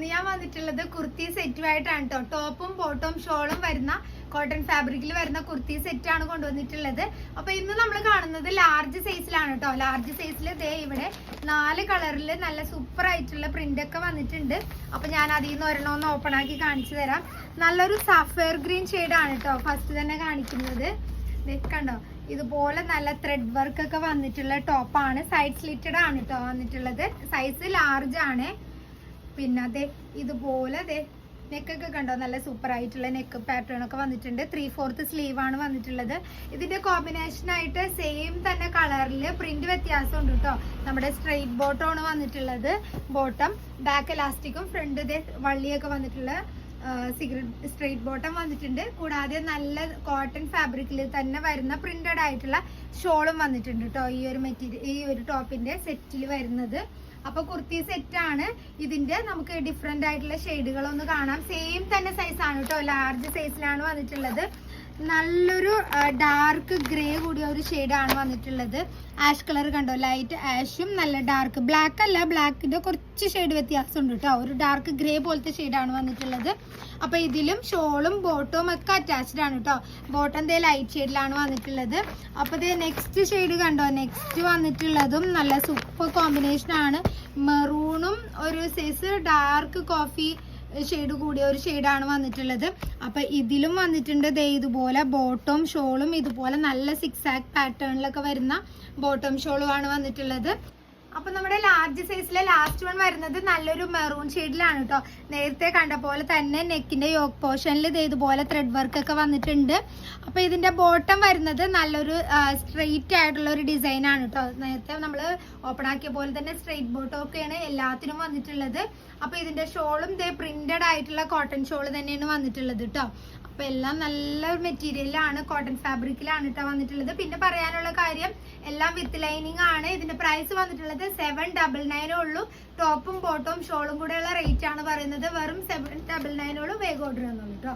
ഇന്ന് ഞാൻ വന്നിട്ടുള്ളത് കുർത്തി സെറ്റുമായിട്ടാണ് കേട്ടോ. ടോപ്പും ബോട്ടവും ഷോളും വരുന്ന കോട്ടൺ ഫാബ്രിക്കിൽ വരുന്ന കുർത്തി സെറ്റ് ആണ് കൊണ്ടുവന്നിട്ടുള്ളത്. അപ്പൊ ഇന്ന് നമ്മൾ കാണുന്നത് ലാർജ് സൈസിലാണ് കേട്ടോ. ലാർജ് സൈസിൽ ദേ ഇവിടെ 4 കളറിൽ നല്ല സൂപ്പർ ആയിട്ടുള്ള പ്രിന്റ് ഒക്കെ വന്നിട്ടുണ്ട്. അപ്പൊ ഞാൻ അതിൽ നിന്ന് ഒരെണ്ണം ഓപ്പൺ ആക്കി കാണിച്ചു തരാം. നല്ലൊരു സഫയർ ഗ്രീൻ ഷെയ്ഡാണ് കേട്ടോ ഫസ്റ്റ് തന്നെ കാണിക്കുന്നത്. കണ്ടോ, ഇതുപോലെ നല്ല ത്രെഡ് വർക്ക് ഒക്കെ വന്നിട്ടുള്ള ടോപ്പാണ്. സൈഡ് സ്ലിറ്റഡ് ആണ് കേട്ടോ വന്നിട്ടുള്ളത്. സൈസ് ലാർജ് ആണ്. പിന്നെ അതെ ഇതുപോലെ അതെ നെക്കൊക്കെ കണ്ടോ, നല്ല സൂപ്പർ ആയിട്ടുള്ള നെക്ക് പാറ്റേൺ ഒക്കെ വന്നിട്ടുണ്ട്. 3/4 സ്ലീവ് ആണ് വന്നിട്ടുള്ളത്. ഇതിന്റെ കോമ്പിനേഷൻ ആയിട്ട് സെയിം തന്നെ കളറിൽ പ്രിന്റ് വ്യത്യാസം ഉണ്ട് കേട്ടോ. നമ്മുടെ സ്ട്രെയിറ്റ് ബോട്ടം ആണ് വന്നിട്ടുള്ളത്. ബോട്ടം ബാക്ക് എലാസ്റ്റിക്കും ഫ്രണ്ട് ഇതേ വള്ളിയൊക്കെ വന്നിട്ടുള്ള സ്ട്രെയിറ്റ് ബോട്ടം വന്നിട്ടുണ്ട്. കൂടാതെ നല്ല കോട്ടൺ ഫാബ്രിക്കിൽ തന്നെ വരുന്ന പ്രിന്റഡ് ആയിട്ടുള്ള ഷോളും വന്നിട്ടുണ്ട് കേട്ടോ. ഈ ഒരു ടോപ്പിന്റെ സെറ്റിൽ വരുന്നത്. അപ്പൊ കുർത്തി സെറ്റ് ആണ്. ഇതിന്റെ നമുക്ക് ഡിഫറെന്റ് ആയിട്ടുള്ള ഷെയ്ഡുകളൊന്ന് കാണാം. സെയിം തന്നെ സൈസ് ആണ് കേട്ടോ. ലാർജ് സൈസിലാണ് വന്നിട്ടുള്ളത്. നല്ലൊരു ഡാർക്ക് ഗ്രേ കൂടിയ ഒരു ഷെയ്ഡാണ് വന്നിട്ടുള്ളത്. ആഷ് കളർ കണ്ടോ, ലൈറ്റ് ആഷും നല്ല ഡാർക്ക് ബ്ലാക്ക് അല്ല, ബ്ലാക്കിന്റെ കുറച്ച് ഷെയ്ഡ് വ്യത്യാസം ഉണ്ട് കേട്ടോ. ഒരു ഡാർക്ക് ഗ്രേ പോലത്തെ ഷെയ്ഡാണ് വന്നിട്ടുള്ളത്. അപ്പൊ ഇതിലും ഷോളും ബോട്ടവും ഒക്കെ അറ്റാച്ച്ഡ് ആണ് കേട്ടോ. ബോട്ടം ദേ ലൈറ്റ് ഷെയ്ഡിലാണ് വന്നിട്ടുള്ളത്. അപ്പൊ ദേ നെക്സ്റ്റ് ഷെയ്ഡ് കണ്ടോ, നെക്സ്റ്റ് വന്നിട്ടുള്ളതും നല്ല സൂപ്പർ കോമ്പിനേഷൻ ആണ്. മെറൂണും ഒരു സൈസ് ഡാർക്ക് കോഫി ഷെയ്ഡ് കൂടിയ ഒരു ഷെയ്ഡാണ് വന്നിട്ടുള്ളത്. അപ്പൊ ഇതിലും വന്നിട്ടുണ്ട് ദേ ഇതുപോലെ ബോട്ടം ഷോളും ഇതുപോലെ നല്ല 6 ആക്ക് പാറ്റേണിലൊക്കെ വരുന്ന ബോട്ടം ഷോളും ആണ് വന്നിട്ടുള്ളത്. അപ്പൊ നമ്മുടെ ലാർജ് സൈസിലെ ലാസ്റ്റ് വൺ വരുന്നത് നല്ലൊരു മെറൂൺ ഷെയ്ഡിലാണ് കേട്ടോ. നേരത്തെ കണ്ട പോലെ തന്നെ നെക്കിന്റെ യോക്ക് പോർഷനിൽ ഇതുപോലെ ത്രെഡ് വർക്ക് ഒക്കെ വന്നിട്ടുണ്ട്. അപ്പൊ ഇതിന്റെ ബോട്ടം വരുന്നത് നല്ലൊരു സ്ട്രെയിറ്റ് ആയിട്ടുള്ള ഒരു ഡിസൈൻ ആണ് കേട്ടോ. നേരത്തെ നമ്മൾ ഓപ്പൺ ആക്കിയ പോലെ തന്നെ സ്ട്രെയിറ്റ് ബോട്ടം ഒക്കെയാണ് എല്ലാത്തിനും വന്നിട്ടുള്ളത്. അപ്പൊ ഇതിന്റെ ഷോളും ദേ പ്രിന്റഡ് ആയിട്ടുള്ള കോട്ടൺ ഷോൾ തന്നെയാണ് വന്നിട്ടുള്ളത് കേട്ടോ. അപ്പൊ എല്ലാം നല്ല മെറ്റീരിയലാണ്, കോട്ടൺ ഫാബ്രിക്കിലാണ് കേട്ടോ വന്നിട്ടുള്ളത്. പിന്നെ പറയാനുള്ള കാര്യം എല്ലാം വിത്ത് ലൈനിങ് ആണ്. ഇതിന്റെ പ്രൈസ് വന്നിട്ടുള്ളത് 799 ഉള്ളൂ. ടോപ്പും ബോട്ടവും ഷോളും കൂടെയുള്ള റേറ്റ് ആണ് പറയുന്നത്. വെറും 799 ഉള്ളൂ. വേഗം ഓർഡർ തന്നോളൂ കേട്ടോ.